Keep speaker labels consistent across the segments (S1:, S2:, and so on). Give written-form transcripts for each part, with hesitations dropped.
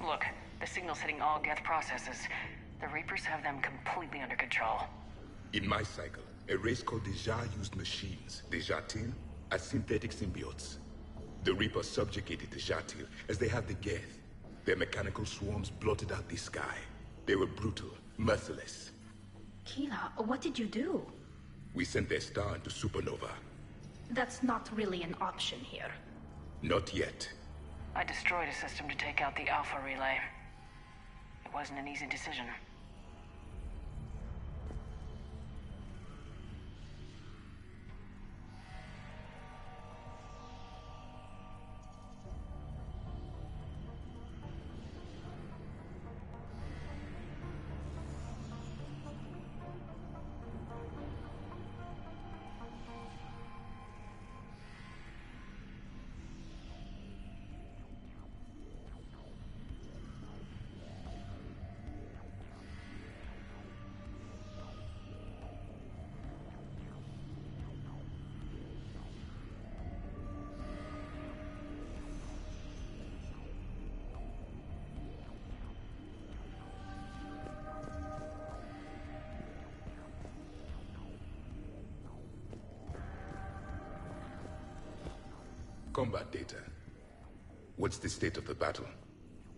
S1: Look, the signal's hitting all Geth processes. The Reapers have them completely under control.
S2: In my cycle, a race called Deja used machines. Dejatil as synthetic symbiotes. The Reapers subjugated Dejatil as they have the Geth. Their mechanical swarms blotted out the sky. They were brutal, merciless.
S3: Keela, what did you do?
S2: We sent their star into supernova.
S3: That's not really an option here.
S2: Not yet.
S1: I destroyed a system to take out the Alpha relay. It wasn't an easy decision.
S2: Combat data. What's the state of the battle?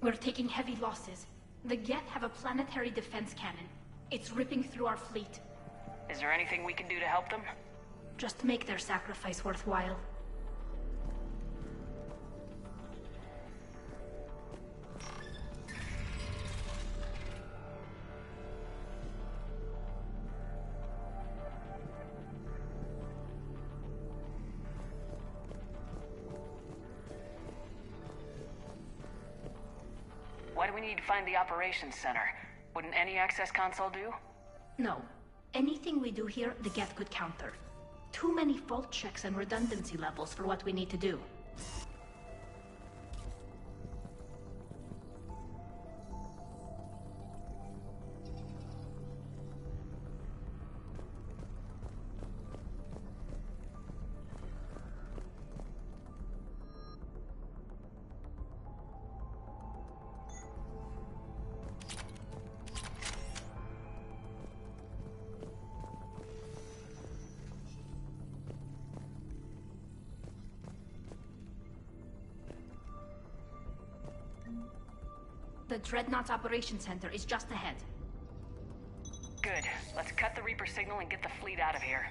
S3: We're taking heavy losses. The Geth have a planetary defense cannon. It's ripping through our fleet.
S1: Is there anything we can do to help them?
S3: Just make their sacrifice worthwhile.
S1: Why do we need to find the operations center? Wouldn't any access console do?
S3: No. Anything we do here, the Geth could counter. Too many fault checks and redundancy levels for what we need to do. The Dreadnought's Operations Center is just ahead.
S1: Good. Let's cut the Reaper signal and get the fleet out of here.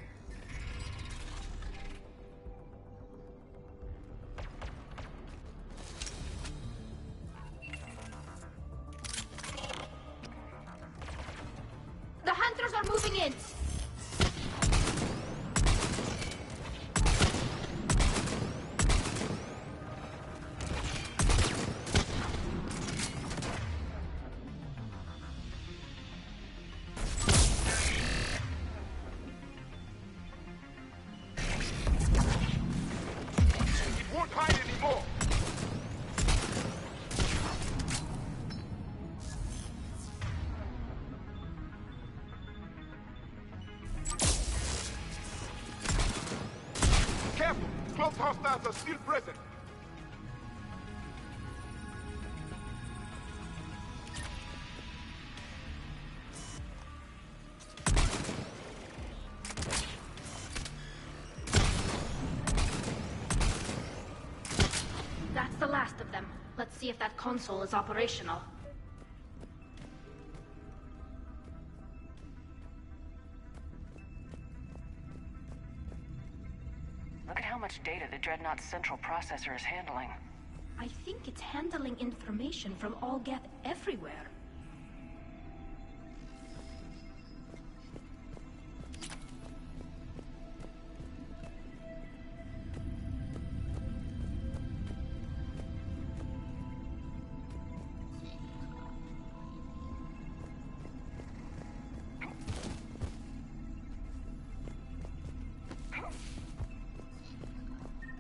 S3: The Hunters are moving in!
S4: Close hostiles are still present.
S3: That's the last of them. Let's see if that console is operational.
S1: Look at how much data the Dreadnought's central processor is handling.
S3: I think it's handling information from all Geth everywhere.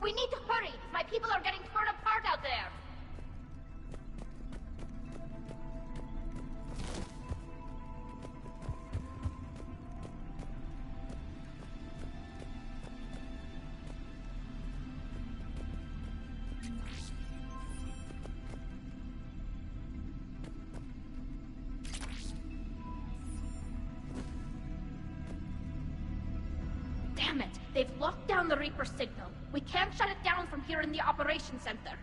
S3: We need to hurry! My people are getting torn apart out there! Damn it! They've locked down the Reaper signal. We can't shut it down from here in the operations center.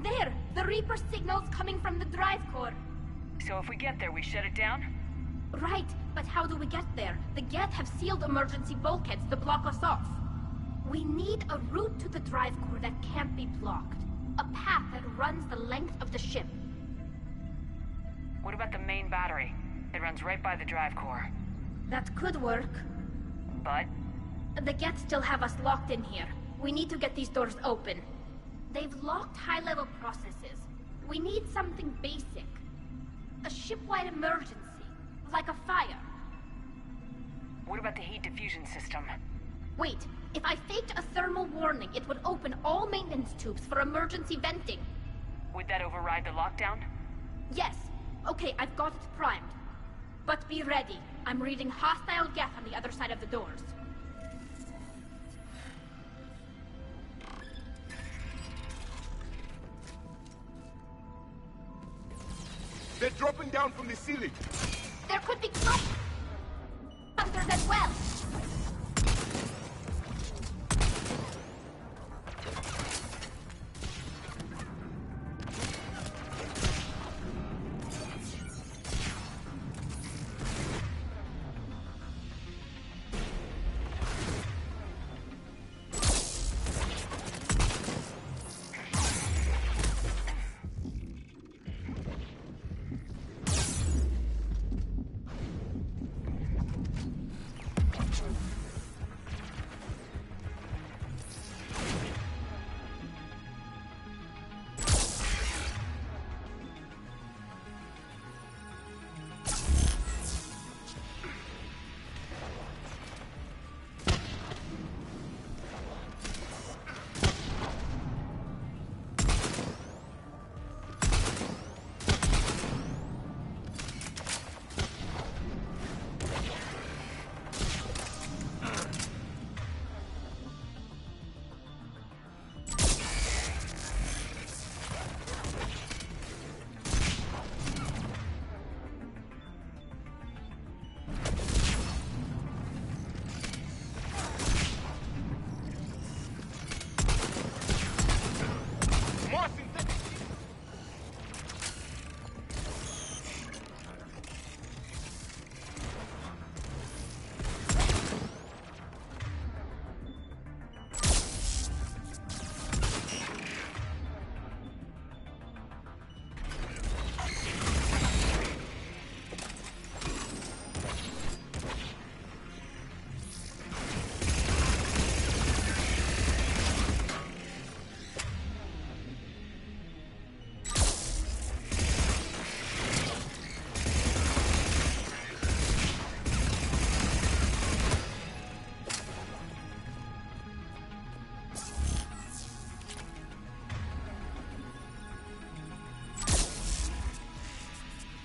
S3: There! The Reaper signal's coming from the drive core.
S1: So if we get there, we shut it down?
S3: Right, but how do we get there? The Geth have sealed emergency bulkheads to block us off. We need a route to the drive core that can't be blocked. A path that runs the length of the ship.
S1: What about the main battery? It runs right by the drive core.
S3: That could work.
S1: But?
S3: The Geth still have us locked in here. We need to get these doors open. They've locked high-level processes. We need something basic. A ship-wide emergency. Like a fire.
S1: What about the heat diffusion system?
S3: Wait, if I faked a thermal warning, it would open all maintenance tubes for emergency venting.
S1: Would that override the lockdown?
S3: Yes. Okay, I've got it primed. But be ready. I'm reading hostile Geth on the other side of the doors.
S4: They're dropping down from the ceiling.
S3: There could be hunters as well.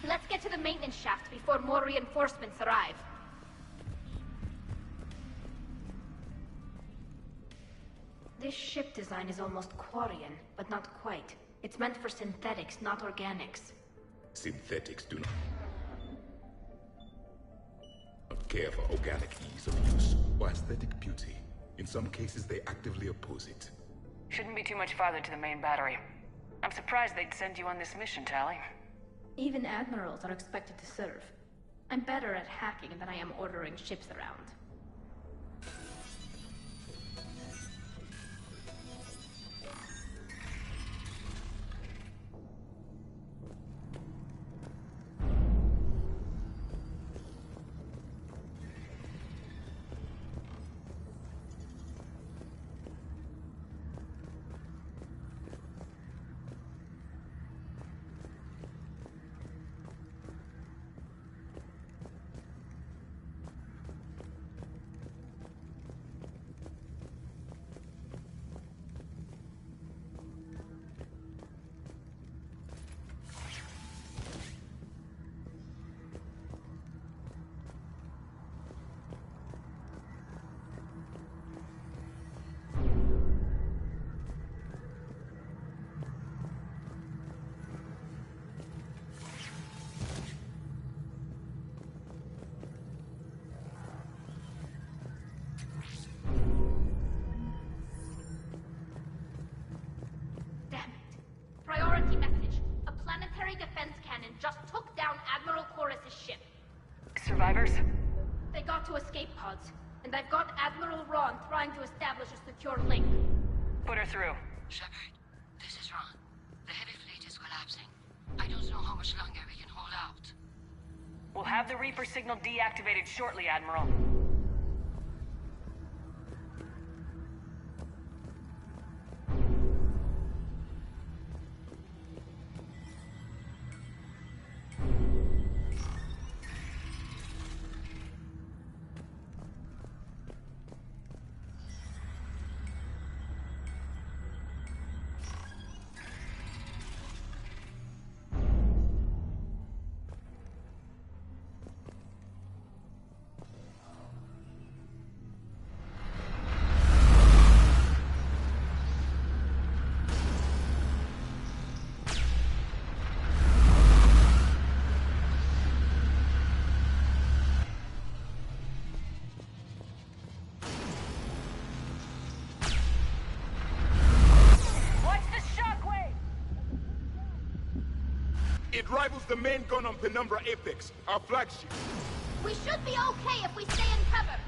S3: Let's get to the maintenance shaft before more reinforcements arrive. This ship design is almost Quarian, but not quite. It's meant for synthetics, not organics.
S2: Synthetics do not care for organic ease of use or aesthetic beauty. In some cases, they actively oppose it.
S1: Shouldn't be too much farther to the main battery. I'm surprised they'd send you on this mission, Tali.
S3: Even admirals are expected to serve. I'm better at hacking than I am ordering ships around. defense cannon just took down Admiral Chorus's ship.
S1: Survivors?
S3: They got to escape pods, and I've got Admiral Ron trying to establish a secure link.
S1: Put her through.
S5: Shepard, this is Ron. The heavy fleet is collapsing. I don't know how much longer we can hold out.
S1: We'll have the Reaper signal deactivated shortly, Admiral.
S4: It rivals the main gun on Penumbra Apex, our flagship.
S3: We should be okay if we stay in cover.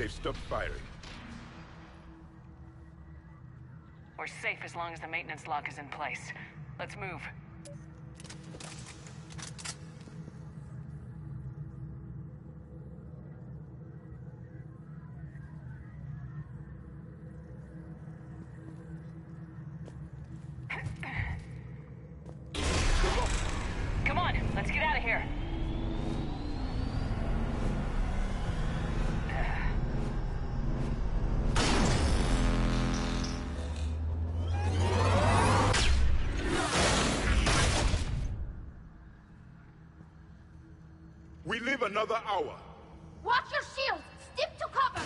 S4: They've stopped firing.
S1: We're safe as long as the maintenance lock is in place. Let's move. Come on, let's get out of here.
S4: another hour.
S3: Watch your shields! Stick to cover!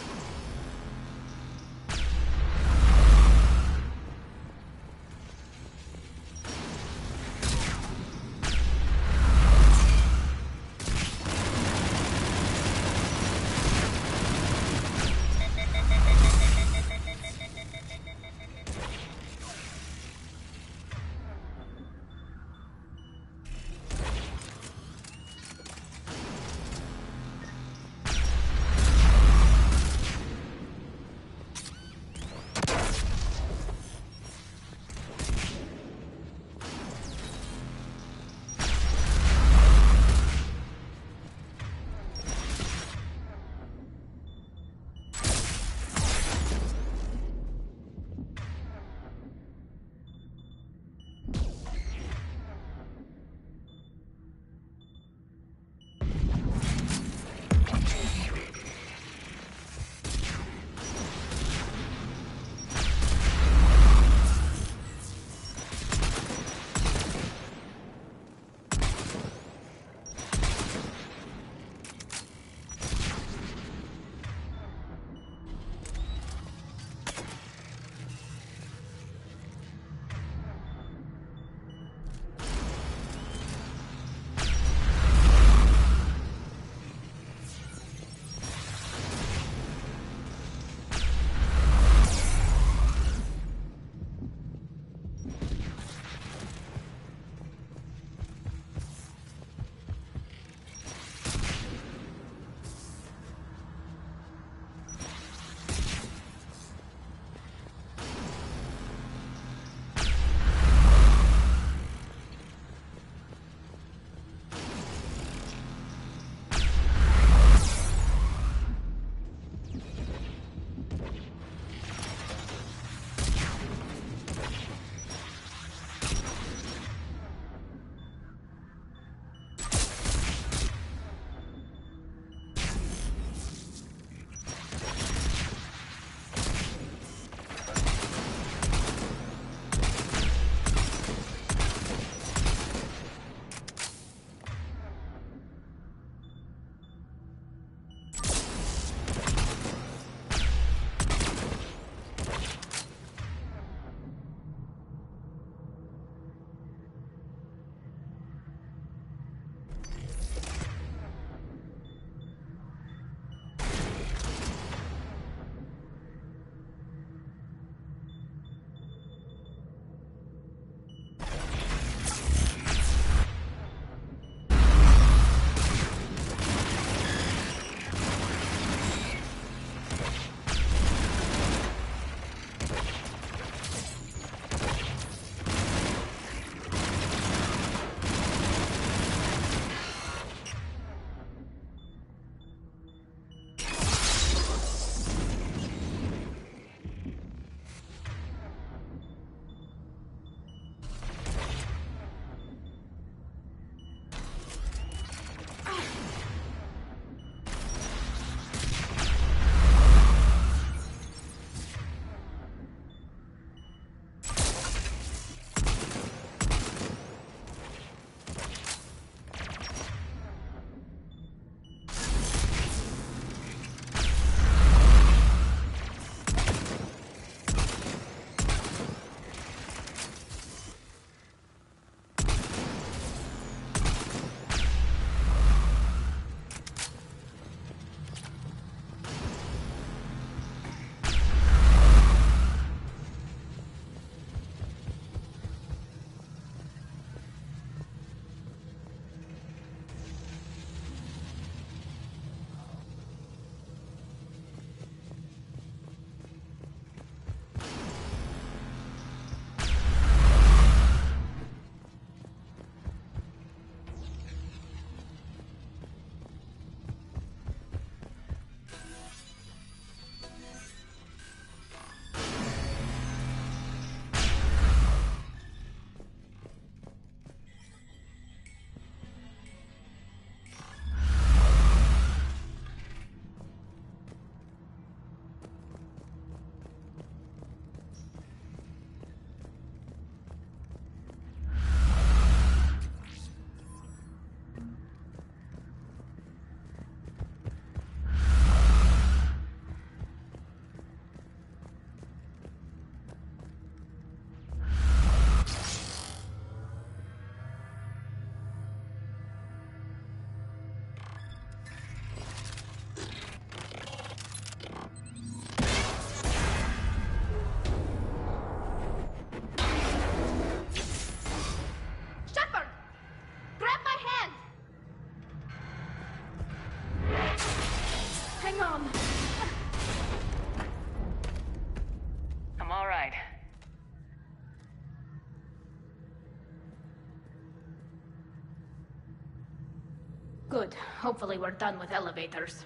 S3: Good. Hopefully we're done with elevators.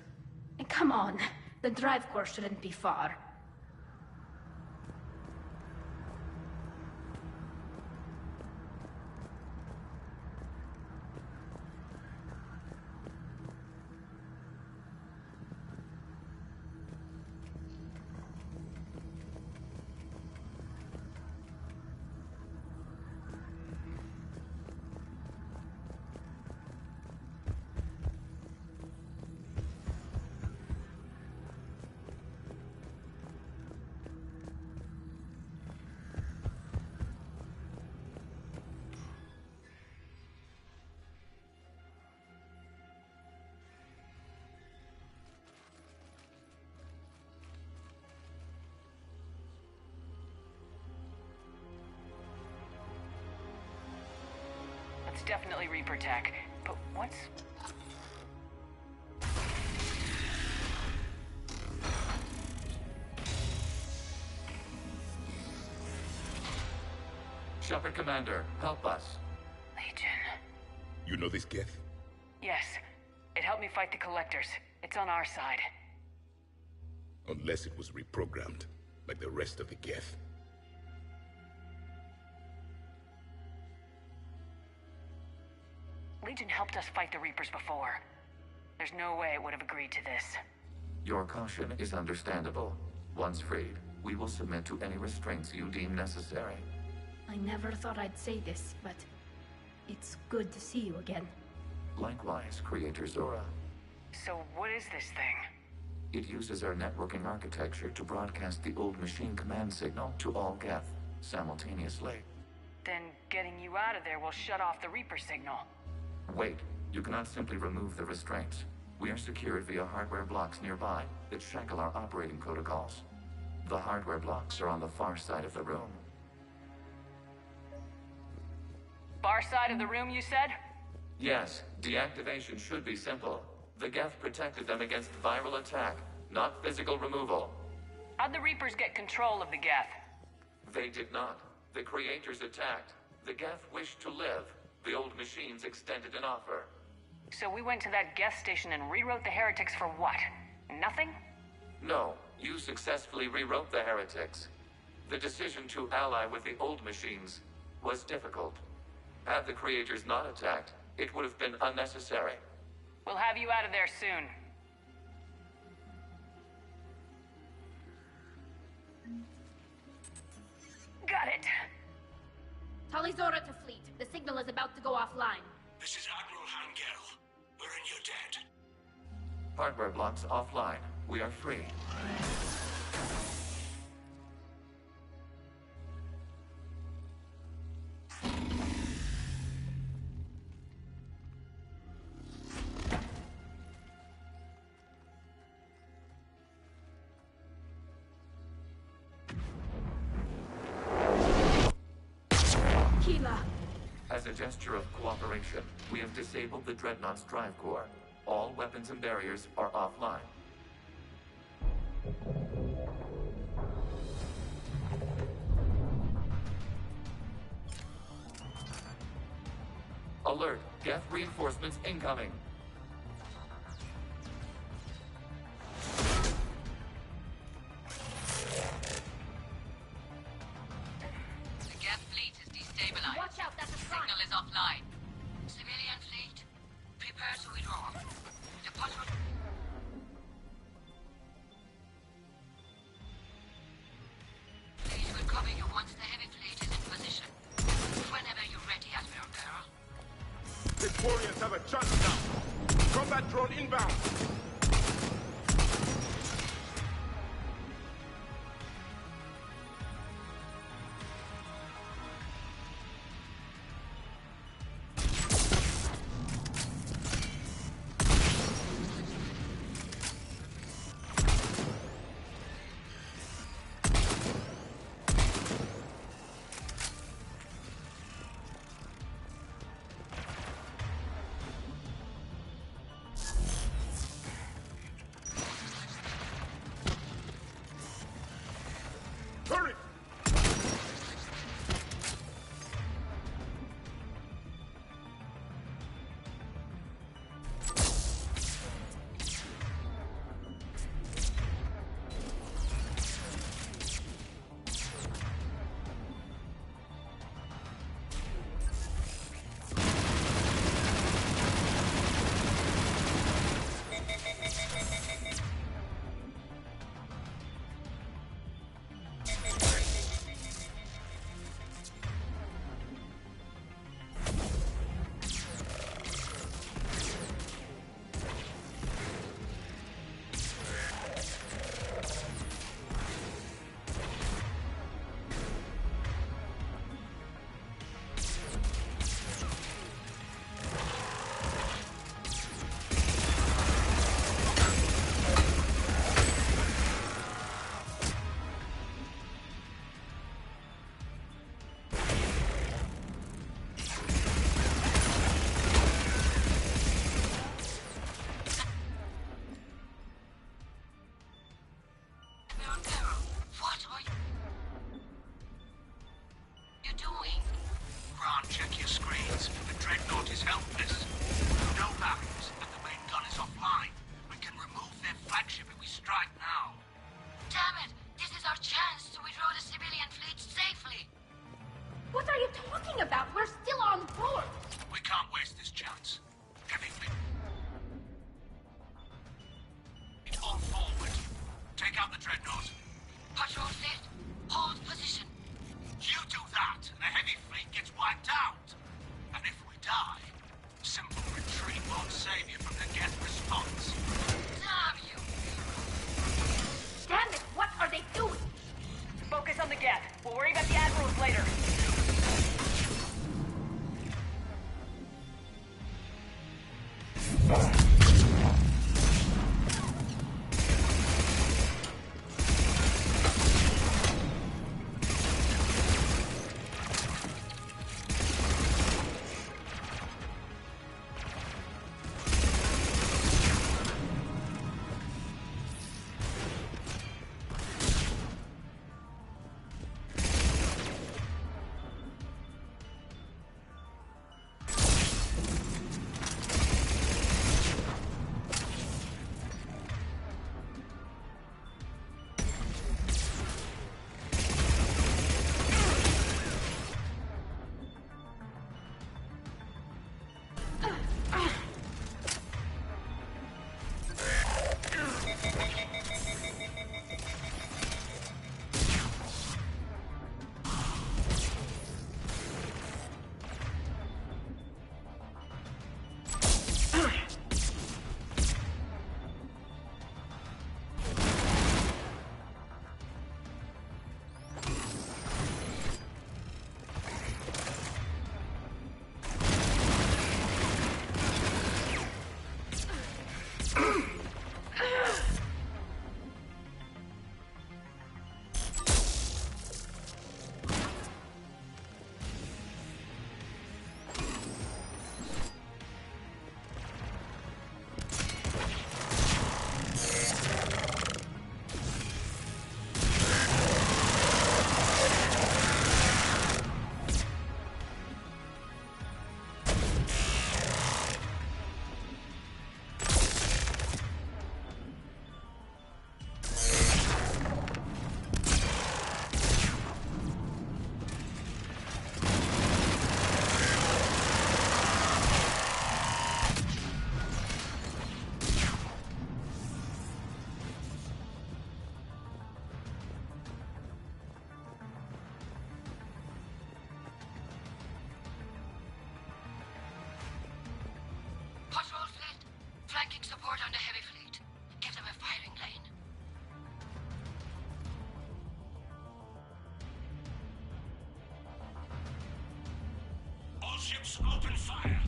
S3: And come on, the drive core shouldn't be far.
S1: It's definitely Reaper tech, but what's...
S6: Shepard Commander, help us.
S1: Legion.
S2: You know this Geth?
S1: Yes. It helped me fight the Collectors. It's on our side.
S2: Unless it was reprogrammed, like the rest of the Geth.
S1: Legion helped us fight the Reapers before. There's no way it would have agreed to this.
S6: Your caution is understandable. Once freed, we will submit to any restraints you deem necessary.
S3: I never thought I'd say this, but it's good to see you again.
S6: Likewise, Creator Zora.
S1: So what is this thing?
S6: It uses our networking architecture to broadcast the old machine command signal to all Geth simultaneously.
S1: Then getting you out of there will shut off the Reaper signal.
S6: Wait, you cannot simply remove the restraints. We are secured via hardware blocks nearby that shackle our operating protocols. The hardware blocks are on the far side of the room.
S1: Far side of the room, you said?
S6: Yes, deactivation should be simple. The Geth protected them against viral attack, not physical removal.
S1: How'd the Reapers get control of the Geth?
S6: They did not. The Creators attacked. The Geth wished to live. The old machines extended an offer.
S1: So we went to that Geth station and rewrote the heretics for what? Nothing?
S6: No, you successfully rewrote the heretics. The decision to ally with the old machines was difficult. Had the Creators not attacked, it would have been unnecessary.
S1: We'll have you out of there soon. Got it.
S3: Talizora to fleet. The signal is about to go offline.
S7: This is Admiral Hangel. We're in your debt.
S6: Hardware blocks offline. We are free. As a gesture of cooperation, we have disabled the Dreadnought's drive core. All weapons and barriers are offline. Alert! Geth reinforcements incoming!
S4: Warriors have a chance now. Combat drone inbound.
S7: can't check your screens. The Dreadnought is helpless. No barriers, and the main gun is offline. We can remove their flagship if we strike now.
S5: Damn it! This is our chance to withdraw the civilian fleet safely.
S3: What are you talking about? We're still on board.
S7: We can't waste this chance. Heavy fleet. All forward. Take out the Dreadnought.
S5: Patrol fleet, hold position.
S7: You do that, and the heavy fleet gets wiped out. And if we die, simple retreat won't save you from the Geth response.
S5: Damn you!
S3: Damn it, what are they doing?
S1: Focus on the Geth. We'll worry about the Admirals later.
S7: Ships open fire.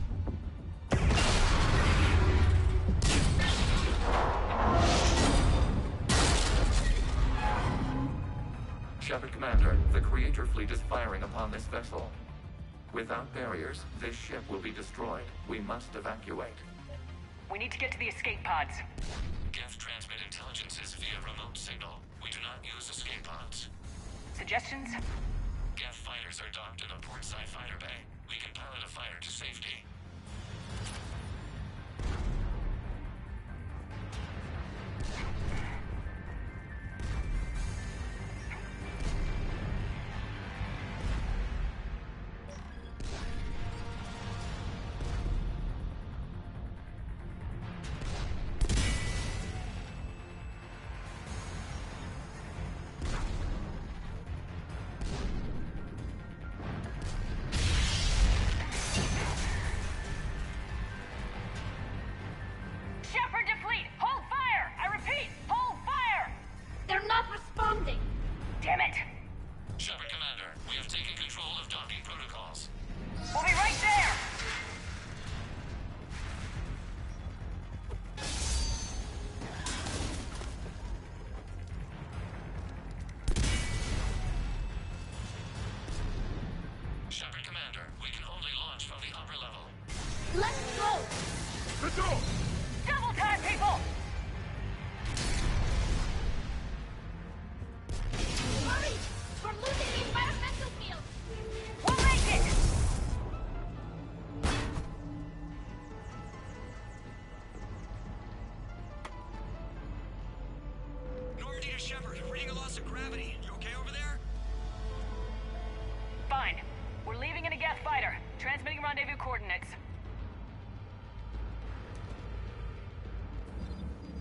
S6: Shepard Commander, the Creator fleet is firing upon this vessel. Without barriers, this ship will be destroyed. We must evacuate.
S1: We need to get to the escape pods.
S6: Geth transmit intelligences via remote signal. We do not use escape pods.
S1: Suggestions?
S6: Geth fighters are docked in a portside fighter bay. We can pilot a fighter to safety.
S1: Damn it!
S6: Shepard Commander, we have taken control of docking protocols.
S1: We'll be right there!
S6: Shepard Commander, we can only launch from the upper level.
S3: Let's go!
S4: The door!
S1: Double time, people!
S3: Hurry! We're losing the environmental field!
S1: We'll make it! Transmitting rendezvous coordinates.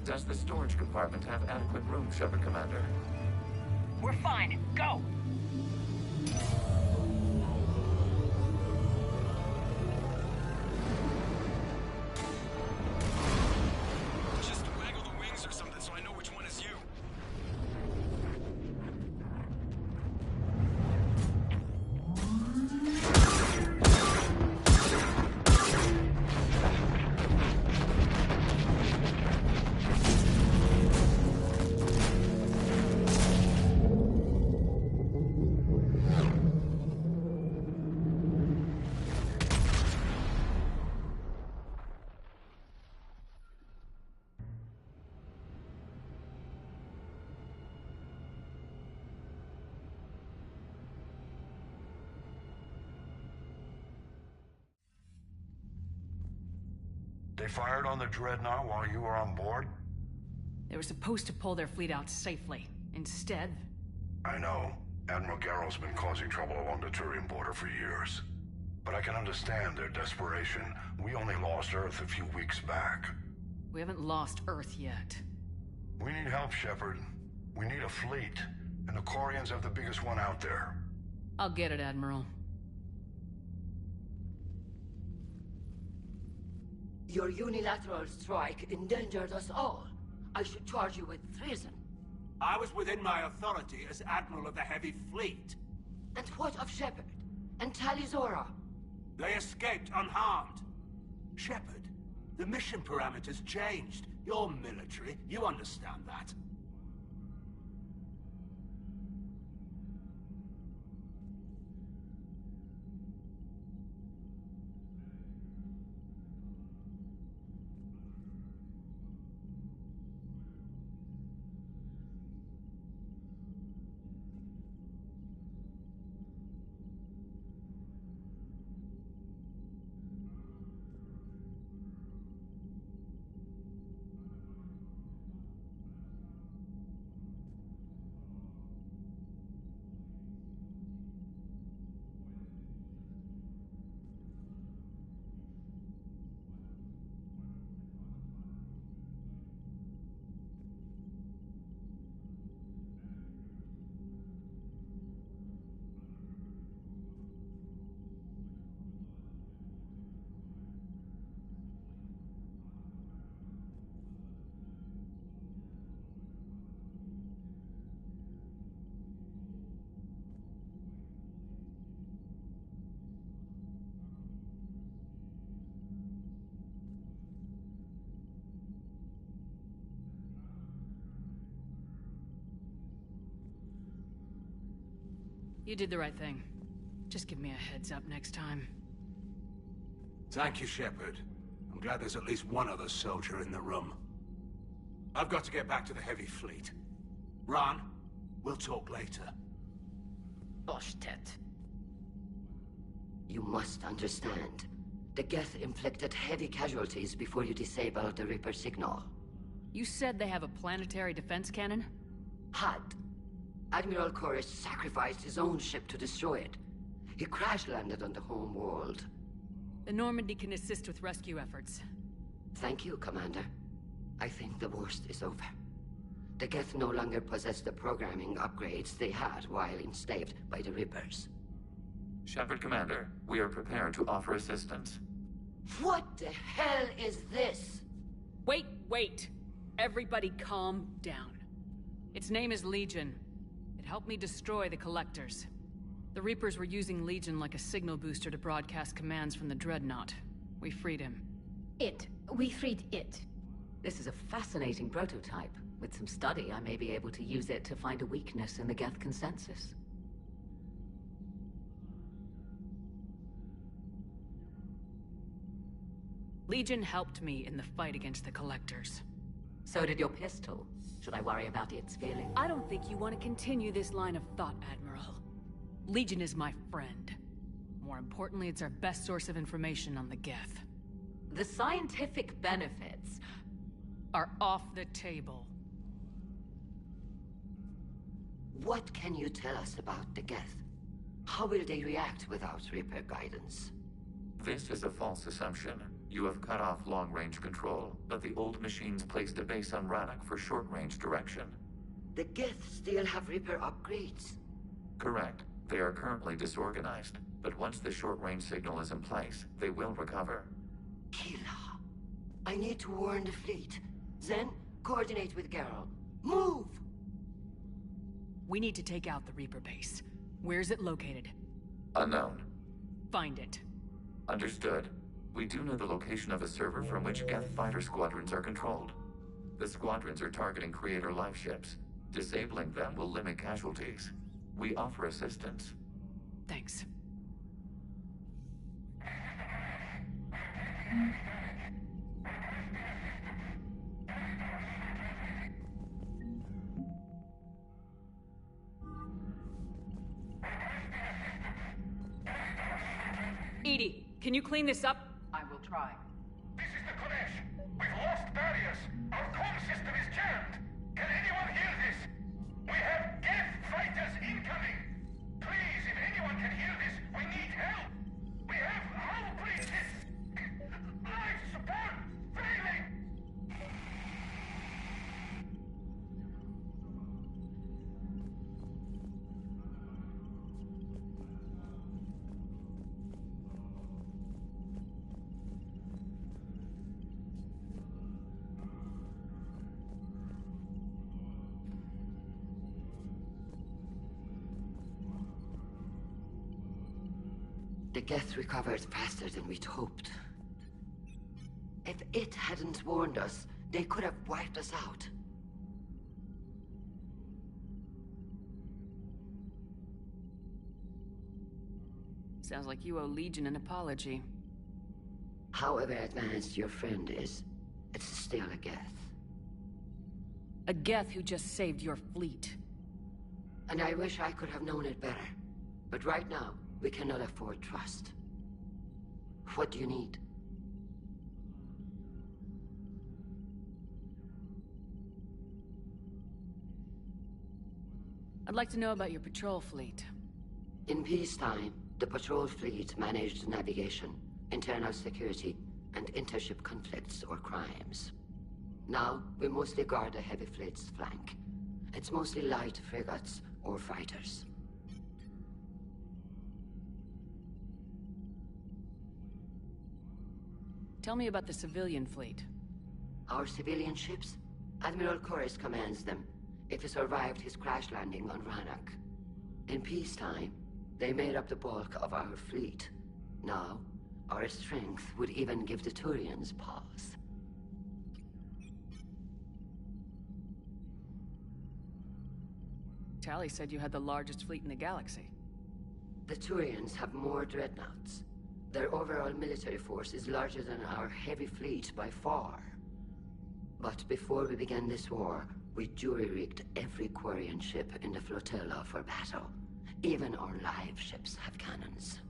S6: Does the storage compartment have adequate room, Shepard Commander?
S1: We're fine. Go!
S8: Just waggle the wings or something so I know which one is you.
S9: They fired on the Dreadnought while you were on board?
S10: They were supposed to pull their fleet out safely. Instead...
S9: I know. Admiral Garrow's been causing trouble along the Turian border for years. But I can understand their desperation. We only lost Earth a few weeks back.
S10: We haven't lost Earth yet.
S9: We need help, Shepard. We need a fleet. And the Quarians have the biggest one out there.
S10: I'll get it, Admiral.
S5: Your unilateral strike endangered us all. I should charge you with treason.
S7: I was within my authority as Admiral of the Heavy Fleet.
S5: And what of Shepard? And Talizora?
S7: They escaped unharmed. Shepard, the mission parameters changed. You're military, you understand that.
S10: You did the right thing. Just give me a heads up next time.
S7: Thank you, Shepard. I'm glad there's at least one other soldier in the room. I've got to get back to the Heavy Fleet. Ron, we'll talk later.
S5: Boshtet. You must understand. The Geth inflicted heavy casualties before you disabled the Reaper signal.
S10: You said they have a planetary defense cannon?
S5: Had. Admiral Koresh sacrificed his own ship to destroy it. He crash-landed on the home world.
S10: The Normandy can assist with rescue efforts.
S5: Thank you, Commander. I think the worst is over. The Geth no longer possess the programming upgrades they had while enslaved by the Reapers.
S6: Shepard Commander, we are prepared to offer assistance.
S5: What the hell is this?
S10: Wait! Everybody calm down. Its name is Legion. It helped me destroy the Collectors. The Reapers were using Legion like a signal booster to broadcast commands from the Dreadnought. We freed him.
S3: We freed it.
S11: This is a fascinating prototype. With some study, I may be able to use it to find a weakness in the Geth consensus.
S10: Legion helped me in the fight against the Collectors.
S11: So did your pistol. Should I worry about its feelings?
S10: I don't think you want to continue this line of thought, Admiral. Legion is my friend. More importantly, it's our best source of information on the Geth.
S11: The scientific benefits
S10: are off the table.
S5: What can you tell us about the Geth? How will they react without Reaper guidance?
S6: This is a false assumption. You have cut off long-range control, but the old machines placed a base on Rannoch for short-range direction.
S5: The Geth still have Reaper upgrades?
S6: Correct. They are currently disorganized, but once the short-range signal is in place, they will recover.
S5: Kila, I need to warn the fleet. Then, coordinate with Geralt. Move!
S10: We need to take out the Reaper base. Where's it located?
S6: Unknown.
S10: Find it.
S6: Understood. We do know the location of a server from which Geth fighter squadrons are controlled. The squadrons are targeting Creator live ships. Disabling them will limit casualties. We offer assistance.
S10: Thanks. EDI, can you clean this up?
S1: I will try.
S12: This is the Kodesh. We've lost barriers. Our comm system is jammed. Can anyone hear this? We have Geth fighters incoming. Please, if anyone can hear this, we need help. We have hull breaches. Life support failing.
S5: The Geth recovered faster than we'd hoped. If it hadn't warned us, they could have wiped us out.
S10: Sounds like you owe Legion an apology.
S5: However advanced your friend is, it's still a Geth.
S10: A Geth who just saved your fleet.
S5: And I wish I could have known it better. But right now, we cannot afford trust. What do you need?
S10: I'd like to know about your patrol fleet.
S5: In peacetime, the patrol fleet managed navigation, internal security, and intership conflicts or crimes. Now, we mostly guard the heavy fleet's flank. It's mostly light frigates or fighters.
S10: Tell me about the civilian fleet.
S5: Our civilian ships? Admiral Koris commands them. If he survived his crash landing on Rannoch. In peacetime, they made up the bulk of our fleet. Now, our strength would even give the Turians pause.
S10: Tali said you had the largest fleet in the galaxy.
S5: The Turians have more dreadnoughts. Their overall military force is larger than our heavy fleet by far. But before we began this war, we jury-rigged every Quarian ship in the flotilla for battle. Even our live ships have cannons.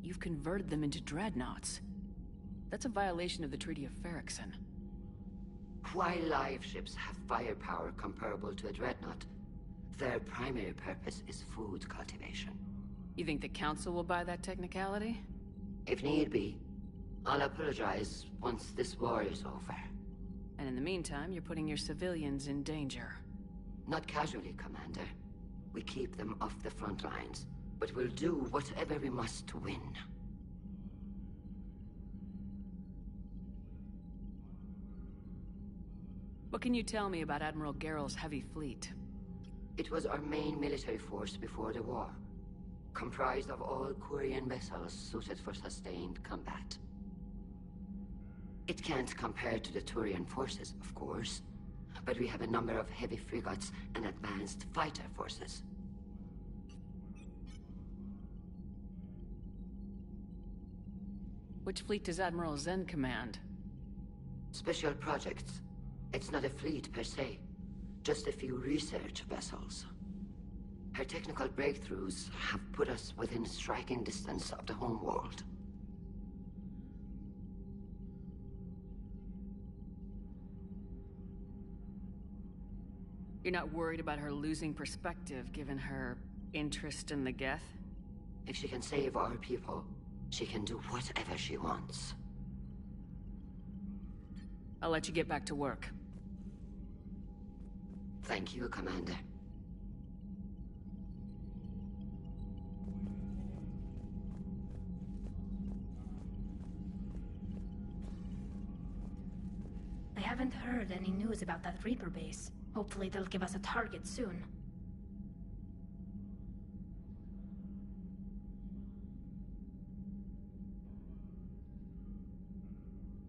S10: You've converted them into dreadnoughts. That's a violation of the Treaty of Ferrixon.
S5: While live ships have firepower comparable to a dreadnought, their primary purpose is food cultivation.
S10: You think the Council will buy that technicality?
S5: If need be. I'll apologize once this war is over.
S10: And in the meantime, you're putting your civilians in danger.
S5: Not casually, Commander. We keep them off the front lines, but we'll do whatever we must to win.
S10: What can you tell me about Admiral Geralt's heavy fleet?
S5: It was our main military force before the war, comprised of all Quarian vessels suited for sustained combat. It can't compare to the Turian forces, of course, but we have a number of heavy frigates and advanced fighter forces.
S10: Which fleet does Admiral Zen command?
S5: Special projects. It's not a fleet per se, just a few research vessels. Her technical breakthroughs have put us within striking distance of the homeworld.
S10: You're not worried about her losing perspective, given her interest in the Geth?
S5: If she can save our people, she can do whatever she wants.
S10: I'll let you get back to work.
S5: Thank you, Commander.
S3: I haven't heard any news about that Reaper base. Hopefully they'll give us a target soon.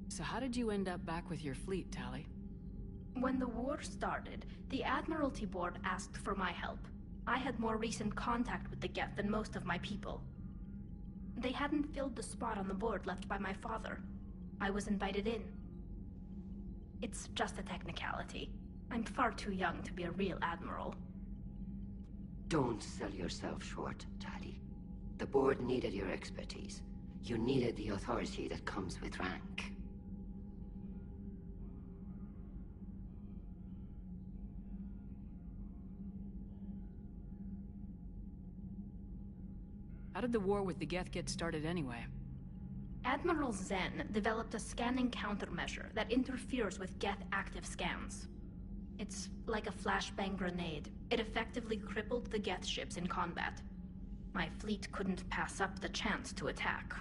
S10: So how did you end up back with your fleet, Tali?
S3: When the war started, the Admiralty Board asked for my help. I had more recent contact with the Geth than most of my people. They hadn't filled the spot on the board left by my father. I was invited in. It's just a technicality. I'm far too young to be a real admiral.
S5: Don't sell yourself short, Tali. The board needed your expertise. You needed the authority that comes with rank.
S10: How did the war with the Geth get started anyway?
S3: Admiral Zen developed a scanning countermeasure that interferes with Geth active scans. It's like a flashbang grenade. It effectively crippled the Geth ships in combat. My fleet couldn't pass up the chance to attack.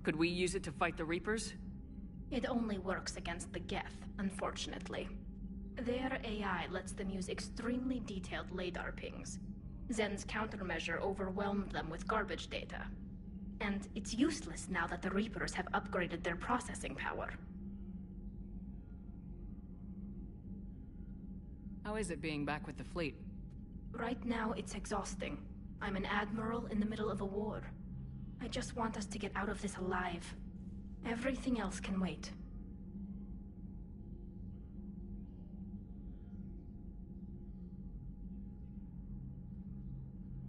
S10: Could we use it to fight the Reapers?
S3: It only works against the Geth, unfortunately. Their AI lets them use extremely detailed LADAR pings. Zen's countermeasure overwhelmed them with garbage data. And it's useless now that the Reapers have upgraded their processing power.
S10: How is it being back with the fleet?
S3: Right now, it's exhausting. I'm an admiral in the middle of a war. I just want us to get out of this alive. Everything else can wait.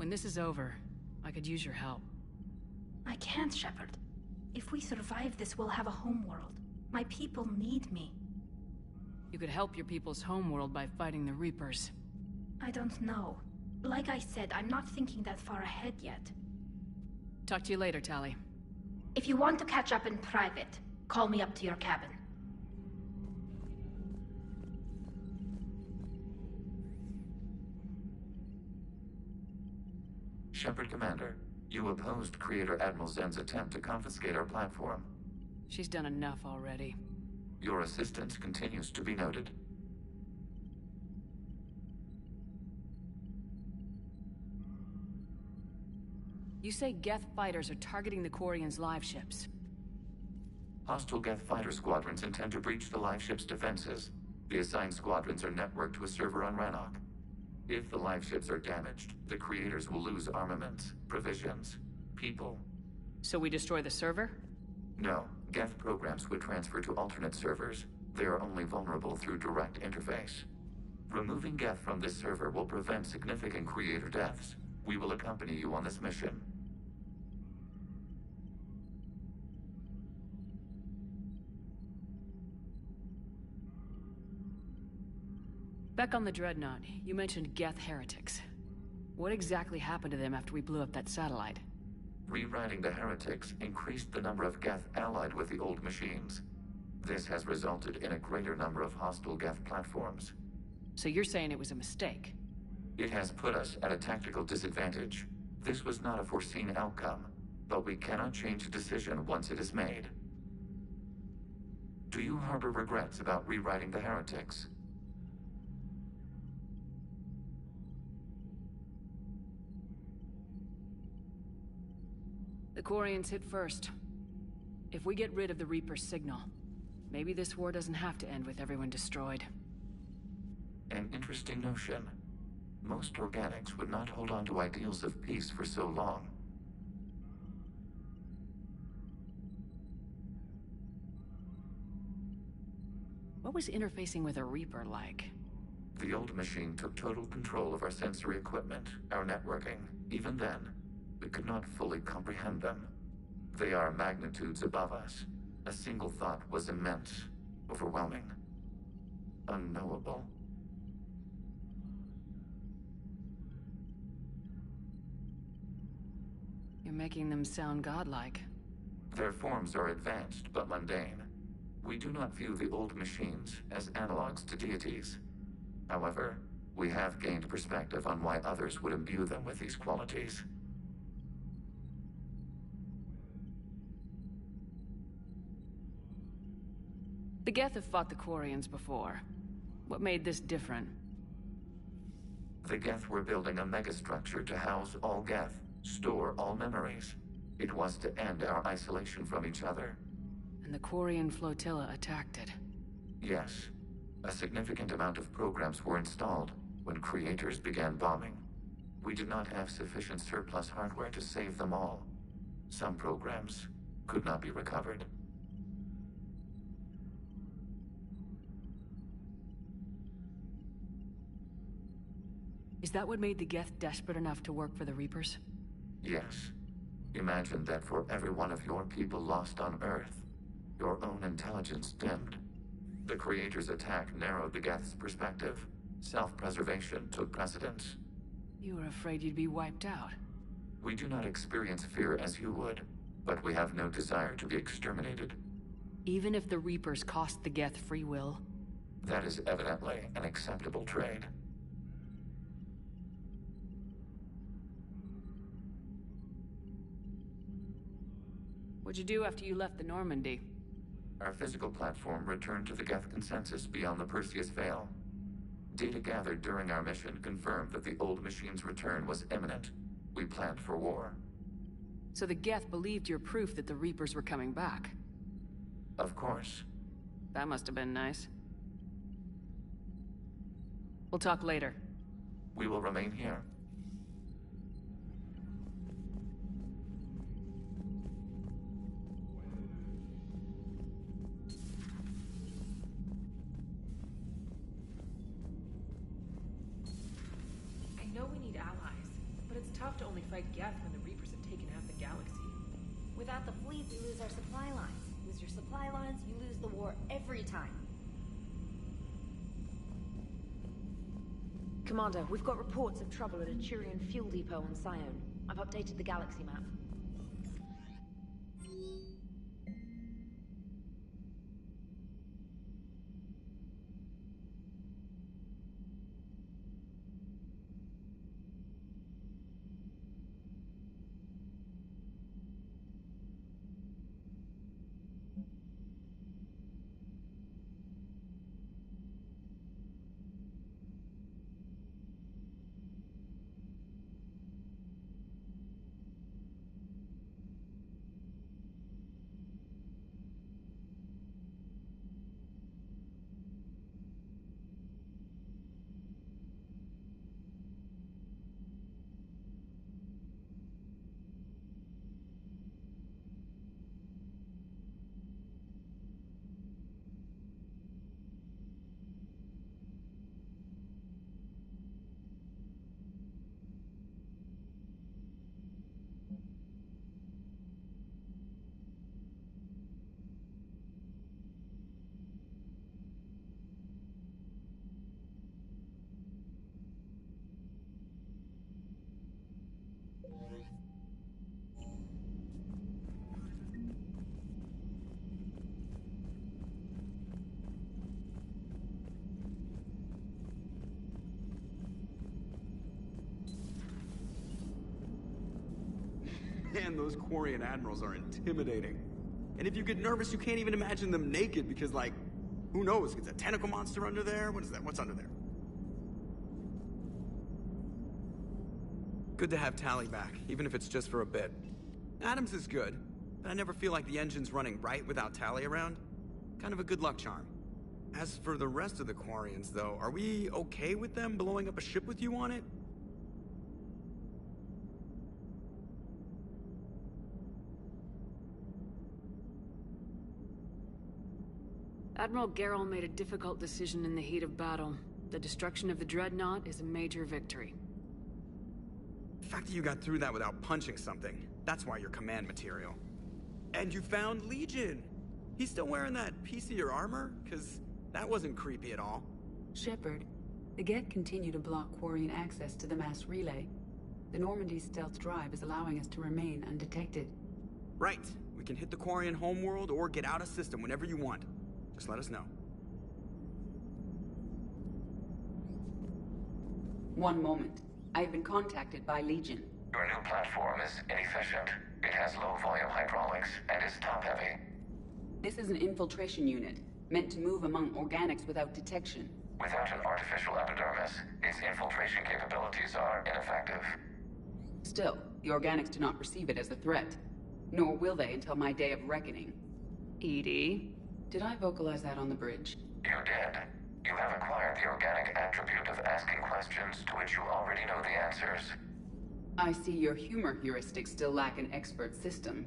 S10: When this is over, I could use your help.
S3: I can't, Shepard. If we survive this, we'll have a homeworld. My people need me.
S10: You could help your people's homeworld by fighting the Reapers.
S3: I don't know. Like I said, I'm not thinking that far ahead yet.
S10: Talk to you later, Tali.
S3: If you want to catch up in private, call me up to your cabin.
S6: Shepard, Commander, you opposed Creator Admiral Zen's attempt to confiscate our platform.
S10: She's done enough already.
S6: Your assistance continues to be noted.
S10: You say Geth fighters are targeting the Quarians' live ships.
S6: Hostile Geth fighter squadrons intend to breach the live ship's defenses. The assigned squadrons are networked to a server on Rannoch. If the live ships are damaged, the creators will lose armaments, provisions, people.
S10: So we destroy the server?
S6: No, Geth programs would transfer to alternate servers. They are only vulnerable through direct interface. Removing Geth from this server will prevent significant creator deaths. We will accompany you on this mission.
S10: Back on the Dreadnought, you mentioned Geth heretics. What exactly happened to them after we blew up that satellite?
S6: Rewriting the heretics increased the number of Geth allied with the old machines. This has resulted in a greater number of hostile Geth platforms.
S10: So you're saying it was a mistake?
S6: It has put us at a tactical disadvantage. This was not a foreseen outcome, but we cannot change a decision once it is made. Do you harbor regrets about rewriting the heretics?
S10: The Quarians hit first. If we get rid of the Reaper's signal, maybe this war doesn't have to end with everyone destroyed.
S6: An interesting notion. Most organics would not hold on to ideals of peace for so long.
S10: What was interfacing with a Reaper like?
S6: The old machine took total control of our sensory equipment, our networking. Even then, we could not fully comprehend them. They are magnitudes above us. A single thought was immense. Overwhelming. Unknowable.
S10: You're making them sound godlike.
S6: Their forms are advanced but mundane. We do not view the old machines as analogs to deities. However, we have gained perspective on why others would imbue them with these qualities.
S10: The Geth have fought the Quarians before. What made this different?
S6: The Geth were building a megastructure to house all Geth, store all memories. It was to end our isolation from each other.
S10: And the Quarian flotilla attacked it.
S6: Yes. A significant amount of programs were installed when creators began bombing. We did not have sufficient surplus hardware to save them all. Some programs could not be recovered.
S10: Is that what made the Geth desperate enough to work for the Reapers?
S6: Yes. Imagine that for every one of your people lost on Earth, your own intelligence dimmed. The Creator's attack narrowed the Geth's perspective. Self-preservation took precedence.
S10: You were afraid you'd be wiped out.
S6: We do not experience fear as you would, but we have no desire to be exterminated.
S10: Even if the Reapers cost the Geth free will?
S6: That is evidently an acceptable trade.
S10: What'd you do after you left the Normandy?
S6: Our physical platform returned to the Geth consensus beyond the Perseus Veil. Data gathered during our mission confirmed that the old machine's return was imminent. We planned for war.
S10: So the Geth believed your proof that the Reapers were coming back?
S6: Of course.
S10: That must have been nice. We'll talk later.
S6: We will remain here.
S13: I know we need allies, but it's tough to only fight Geth when the Reapers have taken half the galaxy.
S14: Without the fleet, we lose our supply lines. Lose your supply lines, you lose the war every time. Commander, we've got reports of trouble at a Turian fuel depot on Scion. I've updated the galaxy map.
S15: Man, those Quarian admirals are intimidating. And if you get nervous, you can't even imagine them naked because, like, who knows? It's a tentacle monster under there? What is that? What's under there? Good to have Tali back, even if it's just for a bit. Adams is good, but I never feel like the engine's running right without Tali around. Kind of a good luck charm. As for the rest of the Quarians, though, are we okay with them blowing up a ship with you on it?
S10: Admiral Gerrel made a difficult decision in the heat of battle. The destruction of the Dreadnought is a major victory.
S15: The fact that you got through that without punching something, that's why you're command material. And you found Legion! He's still wearing that piece of your armor? Cause that wasn't creepy at all.
S16: Shepard, the Geth continue to block Quarian access to the mass relay. The Normandy stealth drive is allowing us to remain undetected.
S15: Right. We can hit the Quarian homeworld or get out of system whenever you want. Just let us know.
S16: One moment. I've been contacted by Legion.
S6: Your new platform is inefficient. It has low volume hydraulics and is top-heavy.
S16: This is an infiltration unit, meant to move among organics without detection.
S6: Without an artificial epidermis, its infiltration capabilities are ineffective.
S16: Still, the organics do not perceive it as a threat. Nor will they until my day of reckoning. EDI? Did I vocalize that on the bridge?
S6: You did. You have acquired the organic attribute of asking questions to which you already know the answers.
S16: I see your humor heuristics still lack an expert system.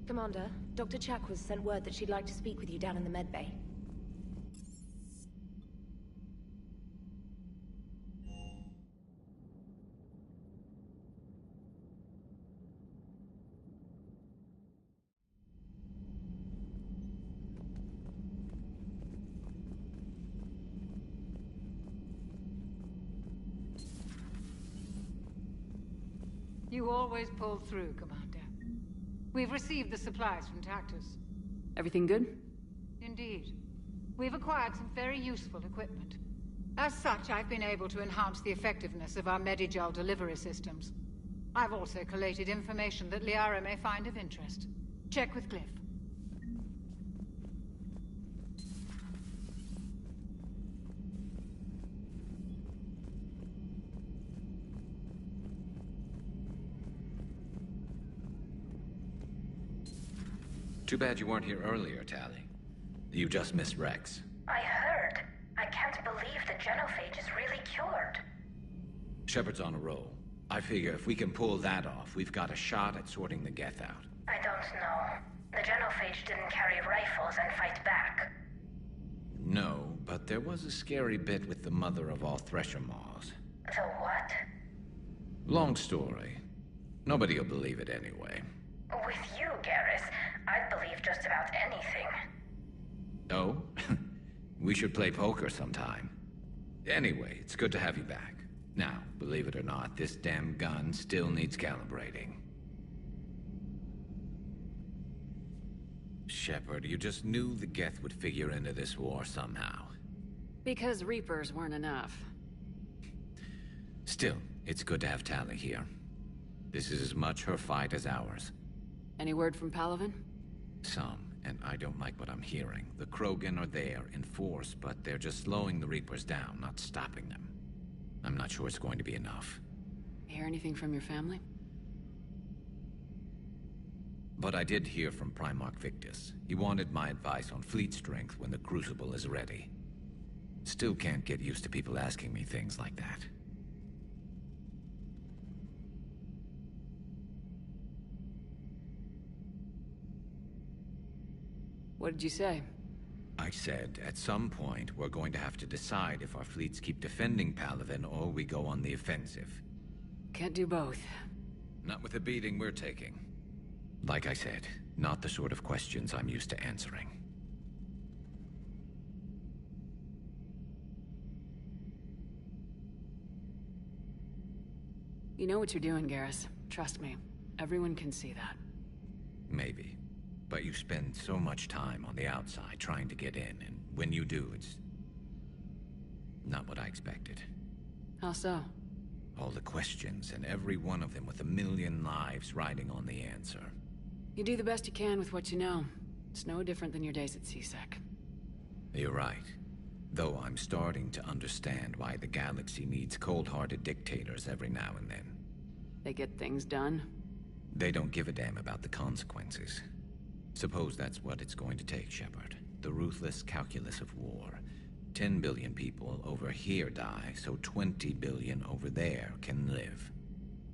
S14: Commander, Dr. Chakwas sent word that she'd like to speak with you down in the medbay.
S17: You always pull through, Commander. We've received the supplies from Tactus.
S16: Everything good?
S17: Indeed. We've acquired some very useful equipment. As such, I've been able to enhance the effectiveness of our Medigel delivery systems. I've also collated information that Liara may find of interest. Check with Glyph.
S18: Too bad you weren't here earlier, Tali. You just missed Rex.
S19: I heard. I can't believe the genophage is really cured.
S18: Shepard's on a roll. I figure if we can pull that off, we've got a shot at sorting the Geth out.
S19: I don't know. The genophage didn't carry rifles and fight back.
S18: No, but there was a scary bit with the mother of all Thresher Maws.
S19: The what?
S18: Long story. Nobody'll believe it anyway.
S19: With you, Garrus, I'd believe just about anything.
S18: Oh? We should play poker sometime. Anyway, it's good to have you back. Now, believe it or not, this damn gun still needs calibrating. Shepard, you just knew the Geth would figure into this war somehow.
S10: Because Reapers weren't enough.
S18: Still, it's good to have Tali here. This is as much her fight as ours.
S10: Any word from Palaven?
S18: Some, and I don't like what I'm hearing. The Krogan are there in force, but they're just slowing the Reapers down, not stopping them. I'm not sure it's going to be enough.
S10: Hear anything from your family?
S18: But I did hear from Primarch Victus. He wanted my advice on fleet strength when the Crucible is ready. Still can't get used to people asking me things like that.
S10: What did you say?
S18: I said, at some point, we're going to have to decide if our fleets keep defending Palaven or we go on the offensive.
S10: Can't do both.
S18: Not with the beating we're taking. Like I said, not the sort of questions I'm used to answering.
S10: You know what you're doing, Garrus. Trust me. Everyone can see that.
S18: Maybe. But you spend so much time on the outside trying to get in, and when you do, it's not what I expected.
S10: How so?
S18: All the questions, and every one of them with a million lives riding on the answer.
S10: You do the best you can with what you know. It's no different than your days at C-Sec.
S18: You're right. Though I'm starting to understand why the galaxy needs cold-hearted dictators every now and then.
S10: They get things done?
S18: They don't give a damn about the consequences. Suppose that's what it's going to take, Shepard. The ruthless calculus of war. 10 billion people over here die, so 20 billion over there can live.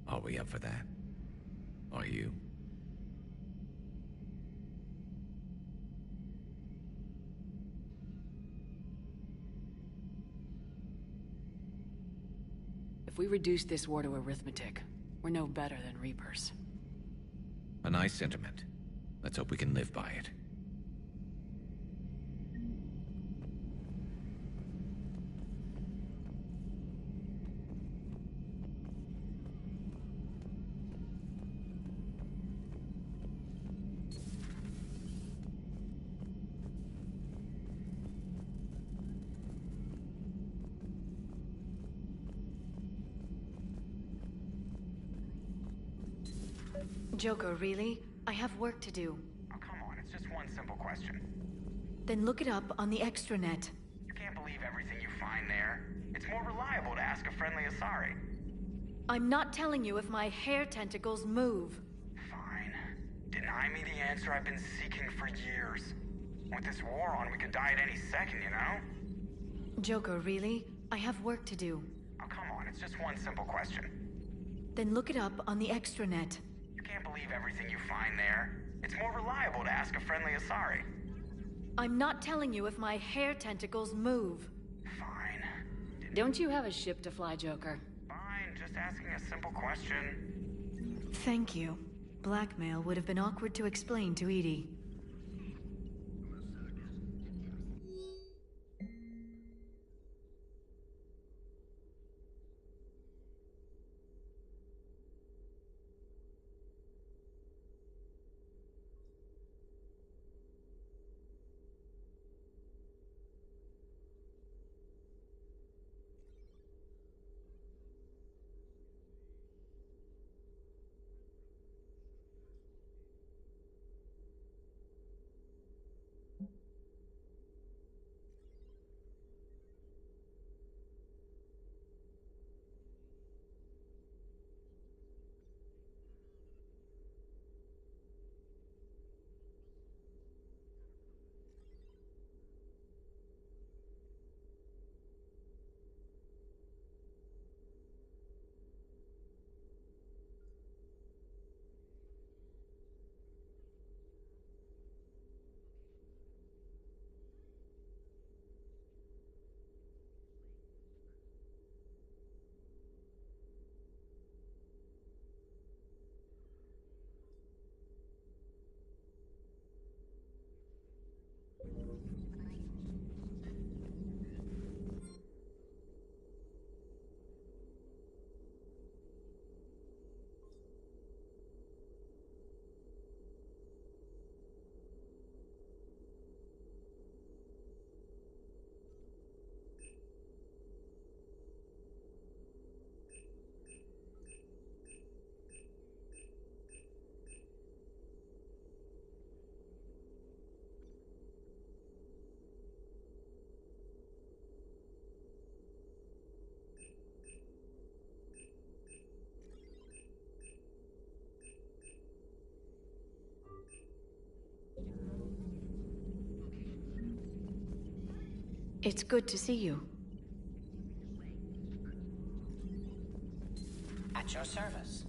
S18: Are we up for that? Are you?
S10: If we reduce this war to arithmetic, we're no better than Reapers.
S18: A nice sentiment. Let's hope we can live by it.
S20: Joker, really? I have work to do.
S21: Oh, come on, it's just one simple question.
S20: Then look it up on the extranet.
S21: You can't believe everything you find there. It's more reliable to ask a friendly Asari.
S20: I'm not telling you if my hair tentacles move.
S21: Fine. Deny me the answer I've been seeking for years. With this war on, we could die at any second, you know?
S20: Joker, really? I have work to do.
S21: Oh, come on, it's just one simple question.
S20: Then look it up on the extranet.
S21: You can't believe everything you find there. It's more reliable to ask a friendly Asari.
S20: I'm not telling you if my hair tentacles move.
S21: Fine.
S10: Don't you have a ship to fly, Joker?
S21: Fine, just asking a simple question.
S20: Thank you. Blackmail would have been awkward to explain to EDI. It's good to see you.
S1: At your service.